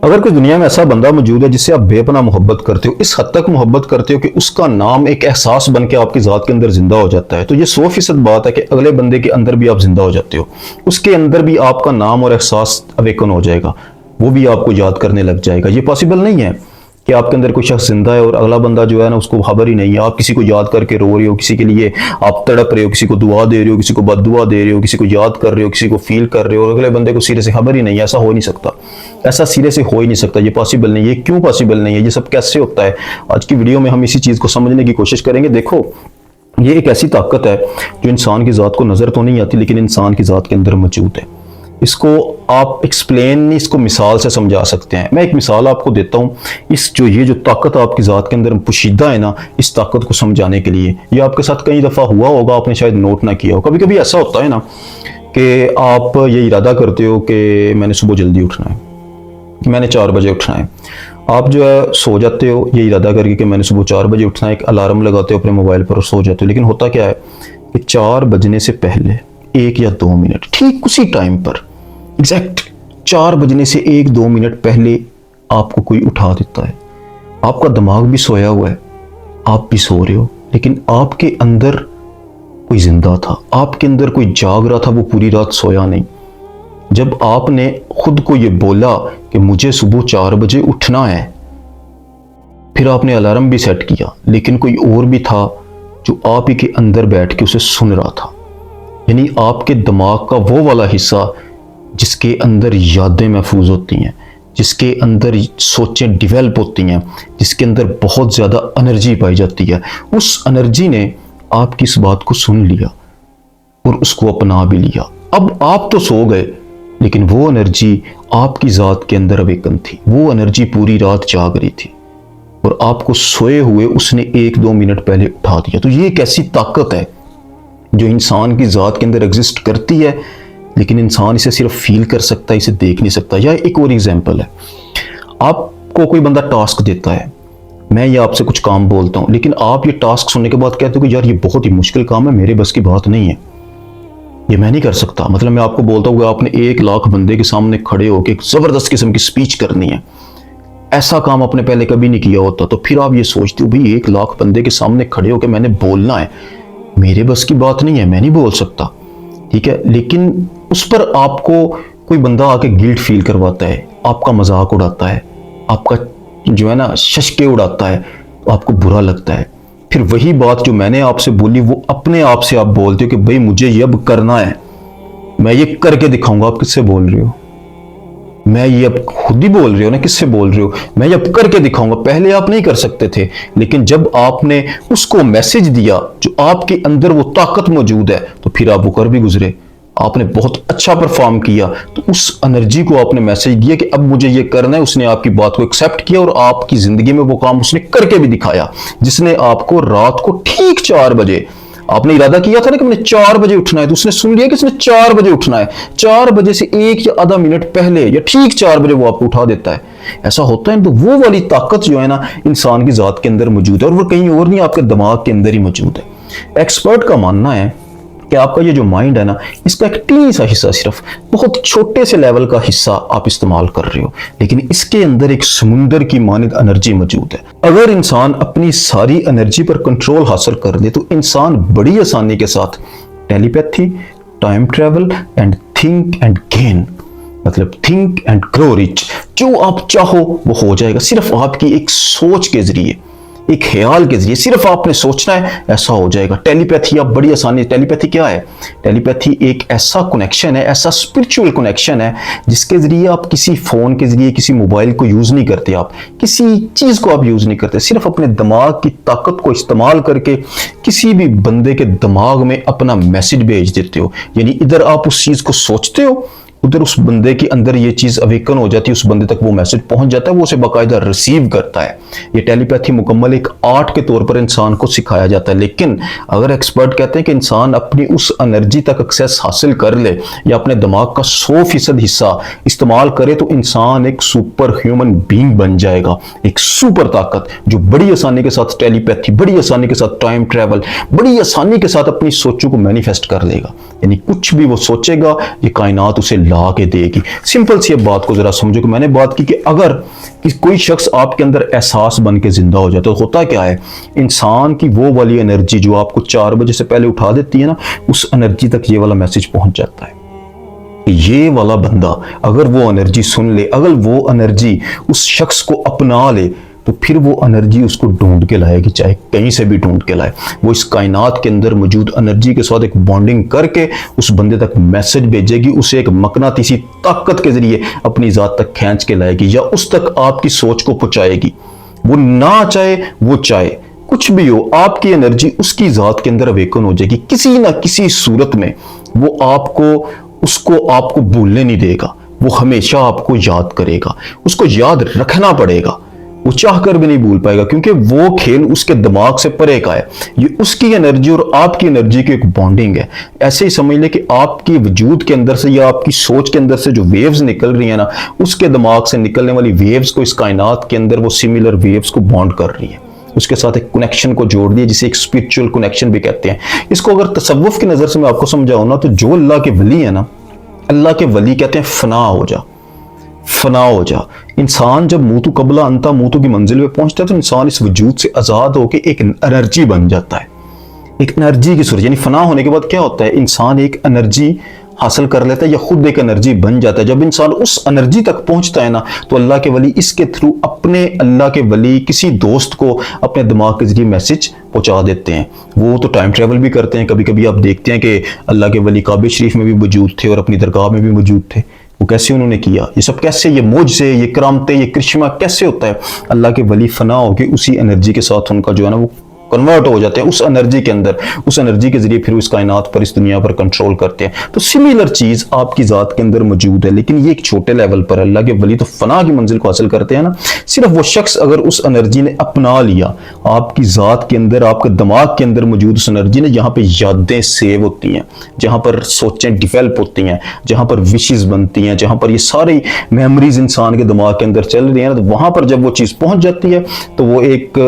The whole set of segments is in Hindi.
अगर कोई दुनिया में ऐसा बंदा मौजूद है जिससे आप बेपनाह मोहब्बत करते हो, इस हद तक मोहब्बत करते हो कि उसका नाम एक एहसास बन के आपकी ज़ात के अंदर जिंदा हो जाता है, तो ये 100% बात है कि अगले बंदे के अंदर भी आप जिंदा हो जाते हो, उसके अंदर भी आपका नाम और एहसास अवेकन हो जाएगा, वो भी आपको याद करने लग जाएगा। ये पॉसिबल नहीं है कि आपके अंदर कोई शख्स जिंदा है और अगला बंदा जो है ना उसको खबर ही नहीं है। आप किसी को याद करके रो रहे हो, किसी के लिए आप तड़प रहे हो, किसी को दुआ दे रहे हो, किसी को बददुआ दे रहे हो, किसी को याद कर रहे हो, किसी को फील कर रहे हो, और अगले बंदे को सिरे से खबर ही नहीं है। ऐसा हो नहीं सकता, ऐसा सिरे से हो ही नहीं सकता, ये पॉसिबल नहीं है। क्यों पॉसिबल नहीं है, ये सब कैसे होता है? आज की वीडियो में हम इसी चीज़ को समझने की कोशिश करेंगे। देखो, ये एक ऐसी ताकत है जो इंसान की ज़ात को नज़र तो नहीं आती, लेकिन इंसान की ज़ात के अंदर मौजूद है। इसको आप एक्सप्लेन नहीं, इसको मिसाल से समझा सकते हैं। मैं एक मिसाल आपको देता हूँ, ये जो ताकत आपकी ज़ात के अंदर पोशीदा है ना, इस ताकत को समझाने के लिए। ये आपके साथ कई दफ़ा हुआ होगा, आपने शायद नोट ना किया हो। कभी कभी ऐसा होता है ना कि आप ये इरादा करते हो कि मैंने सुबह जल्दी उठना है, मैंने 4 बजे उठना है। आप जो है सो जाते हो ये इरादा करके कि मैंने सुबह 4 बजे उठना है, एक अलार्म लगाते हो अपने मोबाइल पर और सो जाते हो। लेकिन होता क्या है कि 4 बजने से पहले 1 या 2 मिनट, ठीक उसी टाइम पर, एग्जैक्ट 4 बजने से 1-2 मिनट पहले आपको कोई उठा देता है। आपका दिमाग भी सोया हुआ है, आप भी सो रहे हो, लेकिन आपके अंदर कोई जिंदा था, आपके अंदर कोई जाग रहा था, वो पूरी रात सोया नहीं। जब आपने खुद को ये बोला कि मुझे सुबह 4 बजे उठना है, फिर आपने अलार्म भी सेट किया, लेकिन कोई और भी था जो आप ही के अंदर बैठ के उसे सुन रहा था। यानी आपके दिमाग का वो वाला हिस्सा जिसके अंदर यादें महफूज होती हैं, जिसके अंदर सोचें डिवेल्प होती हैं, जिसके अंदर बहुत ज़्यादा एनर्जी पाई जाती है, उस एनर्जी ने आपकी इस बात को सुन लिया और उसको अपना भी लिया। अब आप तो सो गए, लेकिन वो एनर्जी आपकी ज़ात के अंदर अवेकन थी, वो एनर्जी पूरी रात जाग रही थी और आपको सोए हुए उसने 1-2 मिनट पहले उठा दिया। तो ये एक ऐसी ताकत है जो इंसान की ज़ात के अंदर एग्जिस्ट करती है, लेकिन इंसान इसे सिर्फ फील कर सकता है, इसे देख नहीं सकता। या एक और एग्जांपल है, आपको कोई बंदा टास्क देता है, मैं ये आपसे कुछ काम बोलता हूँ, लेकिन आप ये टास्क सुनने के बाद कहते हो कि यार ये बहुत ही मुश्किल काम है, मेरे बस की बात नहीं है, ये मैं नहीं कर सकता। मतलब मैं आपको बोलता हूँ कि आपने 1 लाख बंदे के सामने खड़े होकर एक ज़बरदस्त किस्म की स्पीच करनी है, ऐसा काम आपने पहले कभी नहीं किया होता, तो फिर आप ये सोचते हो भाई 1 लाख बंदे के सामने खड़े होकर मैंने बोलना है, मेरे बस की बात नहीं है, मैं नहीं बोल सकता, ठीक है। लेकिन उस पर आपको कोई बंदा आके गिल्ट फील करवाता है, आपका मजाक उड़ाता है, आपका जो है ना शशके उड़ाता है, तो आपको बुरा लगता है। फिर वही बात जो मैंने आपसे बोली वो अपने आप से आप बोलते हो कि भाई मुझे ये अब करना है, मैं ये करके दिखाऊंगा। आप किससे बोल रहे हो? मैं ये अब खुद ही बोल रहे हो ना, किससे बोल रहे हो? मैं ये अब करके दिखाऊंगा। पहले आप नहीं कर सकते थे, लेकिन जब आपने उसको मैसेज दिया जो आपके अंदर वो ताकत मौजूद है, तो फिर आप वो कर भी गुजरे। आपने बहुत अच्छा परफॉर्म किया, तो उस एनर्जी को आपने मैसेज दिया कि अब मुझे ये करना है। उसने आपकी बात को एक्सेप्ट किया और आपकी जिंदगी में वो काम उसने करके भी दिखाया, जिसने आपको रात को ठीक 4 बजे, आपने इरादा किया था ना कि मैंने 4 बजे उठना है, तो उसने सुन लिया कि इसने 4 बजे उठना है। 4 बजे से 1 या आधा मिनट पहले या ठीक 4 बजे वो आपको उठा देता है। ऐसा होता है। तो वो वाली ताकत जो है ना इंसान की ज़ात के अंदर मौजूद है और वो कहीं और नहीं, आपके दिमाग के अंदर ही मौजूद है। एक्सपर्ट का मानना है कि आपका ये जो माइंड है ना, इसका एक टीनी सा हिस्सा, सिर्फ बहुत छोटे से लेवल का हिस्सा आप इस्तेमाल कर रहे हो, लेकिन इसके अंदर एक समुंदर की मानद एनर्जी मौजूद है। अगर इंसान अपनी सारी एनर्जी पर कंट्रोल हासिल कर ले, तो इंसान बड़ी आसानी के साथ telepathy, time travel and think and gain, मतलब थिंक एंड ग्रो रिच, जो आप चाहो वो हो जाएगा। सिर्फ आपकी एक सोच के जरिए, एक ख्याल के जरिए, सिर्फ आपने सोचना है, ऐसा हो जाएगा। टेलीपैथी आप बड़ी आसानी, टेलीपैथी क्या है? टेलीपैथी एक ऐसा कनेक्शन है, ऐसा स्पिरिचुअल कनेक्शन है, जिसके जरिए आप किसी फोन के जरिए, किसी मोबाइल को यूज नहीं करते, आप किसी चीज को आप यूज नहीं करते, सिर्फ अपने दिमाग की ताकत को इस्तेमाल करके किसी भी बंदे के दिमाग में अपना मैसेज भेज देते हो। यानी इधर आप उस चीज को सोचते हो, उधर उस बंदे के अंदर ये चीज अवेकन हो जाती है, उस बंदे तक वो मैसेज पहुंच जाता है, वो उसे बाकायदा रिसीव करता है। ये टेलीपैथी मुकम्मल एक आर्ट के तौर पर इंसान को सिखाया जाता है। लेकिन अगर एक्सपर्ट कहते हैं कि इंसान अपनी उस एनर्जी तक एक्सेस हासिल कर ले या अपने दिमाग का 100% हिस्सा इस्तेमाल करे, तो इंसान एक सुपर ह्यूमन बीइंग बन जाएगा, एक सुपर ताकत जो बड़ी आसानी के साथ टेलीपैथी, बड़ी आसानी के साथ टाइम ट्रेवल, बड़ी आसानी के साथ अपनी सोचों को मैनिफेस्ट कर लेगा। यानी कुछ भी वो सोचेगा, ये कायनात उसे ला के देगी। सिंपल सी बात को जरा समझो कि मैंने बात की कि अगर कोई शख्स आपके अंदर एहसास बन के जिंदा हो जाए तो होता क्या है, इंसान की वो वाली एनर्जी जो आपको 4 बजे से पहले उठा देती है ना, उस एनर्जी तक ये वाला मैसेज पहुंच जाता है। ये वाला बंदा अगर वो एनर्जी सुन ले, अगर वो एनर्जी उस शख्स को अपना ले, तो फिर वो एनर्जी उसको ढूंढ के लाएगी, चाहे कहीं से भी ढूंढ के लाए। वो इस कायनात के अंदर मौजूद एनर्जी के साथ एक बॉन्डिंग करके उस बंदे तक मैसेज भेजेगी, उसे एक मकनातीसी ताकत के जरिए अपनी जात तक खींच के लाएगी, या उस तक आपकी सोच को पहुंचाएगी। वो ना चाहे वो चाहे, कुछ भी हो, आपकी एनर्जी उसकी जात के अंदर अवेकन हो जाएगी। किसी ना किसी सूरत में वो आपको भूलने नहीं देगा, वो हमेशा आपको याद करेगा। उसको याद रखना पड़ेगा, वो चाह कर भी नहीं भूल पाएगा, क्योंकि वो खेल उसके दिमाग से परे का है। ये उसकी एनर्जी और आपकी एनर्जी की एक बॉन्डिंग है। ऐसे ही समझ लें कि आपकी वजूद के अंदर से या आपकी सोच के अंदर से जो वेव्स निकल रही है ना, उसके दिमाग से निकलने वाली वेव्स को इस कायनात के अंदर वो सिमिलर वेव्स को बॉन्ड कर रही है, उसके साथ एक कनेक्शन को जोड़ दिया, जिसे एक स्पिरिचुअल कनेक्शन भी कहते हैं। इसको अगर तसव्वुफ की नजर से मैं आपको समझाऊं ना, तो जो अल्लाह के वली है ना, अल्लाह के वली कहते हैं फना हो जा, फना हो जा। इंसान जब मूतू कबला अंता मूतू की मंजिल पे पहुंचता है तो इंसान इस वजूद से आजाद होकर एक एनर्जी बन जाता है, एक एनर्जी की सूरत। यानी फना होने के बाद क्या होता है, इंसान एक एनर्जी हासिल कर लेता है या खुद एक एनर्जी बन जाता है। जब इंसान उस एनर्जी तक पहुंचता है ना, तो अल्लाह के वली इसके थ्रू अपने अल्लाह के वली किसी दोस्त को अपने दिमाग के जरिए मैसेज पहुंचा देते हैं। वो तो टाइम ट्रेवल भी करते हैं। कभी कभी आप देखते हैं कि अल्लाह के वली काबे शरीफ में भी मौजूद थे और अपनी दरगाह में भी मौजूद थे। वो कैसे उन्होंने किया, ये सब कैसे, ये मोजज़े, ये करामतें, ये करिश्मा कैसे होता है? अल्लाह के वली फना होके उसी एनर्जी के साथ उनका जो है ना वो कन्वर्ट हो जाते हैं उस एनर्जी के अंदर, उस एनर्जी के जरिए फिर उस कायनात पर, इस दुनिया पर कंट्रोल करते हैं। तो सिमिलर चीज आपकी जात के अंदर मौजूद है, लेकिन ये एक छोटे लेवल पर। अल्लाह के वली तो फना की मंजिल को हासिल करते हैं ना। सिर्फ वो शख्स अगर उस एनर्जी ने अपना लिया, आपकी जात के अंदर, आपके दिमाग के अंदर मौजूद उस एनर्जी ने, जहां पे यादें सेव होती हैं, जहां पर सोचें डिवेल्प होती हैं, जहां पर विशेस बनती हैं, जहां पर ये सारी मेमोरीज इंसान के दिमाग के अंदर चल रही है ना, तो वहां पर जब वो चीज पहुंच जाती है तो वो एक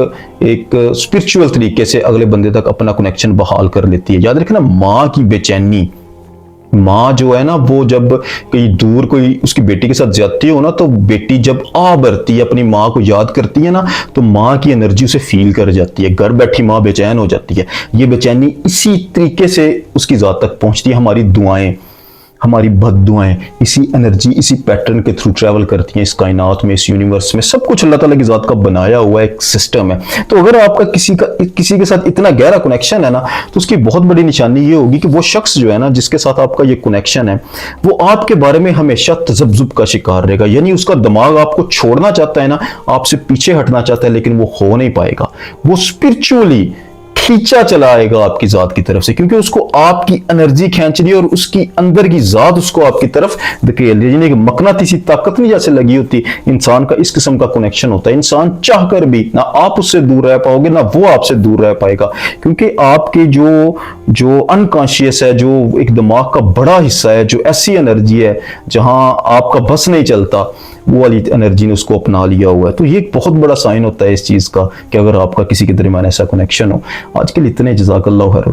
स्पिरिचुअल तरीके से अगले बंदे तक अपना कनेक्शन बहाल कर लेती है। याद रखना, माँ की बेचैनी, माँ जो है ना, वो जब कहीं दूर कोई उसकी बेटी के साथ जाती हो ना, तो बेटी जब आ भरती है, अपनी माँ को याद करती है ना, तो माँ की एनर्जी उसे फील कर जाती है। घर बैठी माँ बेचैन हो जाती है। ये बेचैनी इसी तरीके से उसकी जात तक पहुंचती है। हमारी दुआएं, हमारी बद्दुआएं इसी एनर्जी, इसी पैटर्न के थ्रू ट्रैवल करती हैं इस कायनात में, इस यूनिवर्स में। सब कुछ अल्लाह ताला की जात का बनाया हुआ एक सिस्टम है। तो अगर आपका किसी के साथ इतना गहरा कनेक्शन है ना, तो उसकी बहुत बड़ी निशानी ये होगी कि वो शख्स जो है ना, जिसके साथ आपका ये कनेक्शन है, वो आपके बारे में हमेशा तजब्जुब का शिकार रहेगा। यानी उसका दिमाग आपको छोड़ना चाहता है ना, आपसे पीछे हटना चाहता है, लेकिन वो हो नहीं पाएगा। वो स्पिरिचुअली खींचा चला आएगा आपकी जात की तरफ से, क्योंकि उसको आपकी एनर्जी खींच रही है और उसकी अंदर की जात उसको आपकी तरफ धकेल रही है। यानी कि मकनातीसी ताकत नहीं जैसे लगी होती, इंसान का इस किस्म का कनेक्शन होता है। इंसान चाह कर भी ना आप उससे दूर रह पाओगे, ना वो आपसे दूर रह पाएगा, क्योंकि आपके जो अनकॉन्शियस है, जो एक दिमाग का बड़ा हिस्सा है, जो ऐसी एनर्जी है जहां आपका बस नहीं चलता, वो वाली एनर्जी ने उसको अपना लिया हुआ है। तो ये एक बहुत बड़ा साइन होता है इस चीज का कि अगर आपका किसी के दरमियान ऐसा कनेक्शन हो। आज के लिए इतने, जज़ाकल्लाहु खैर।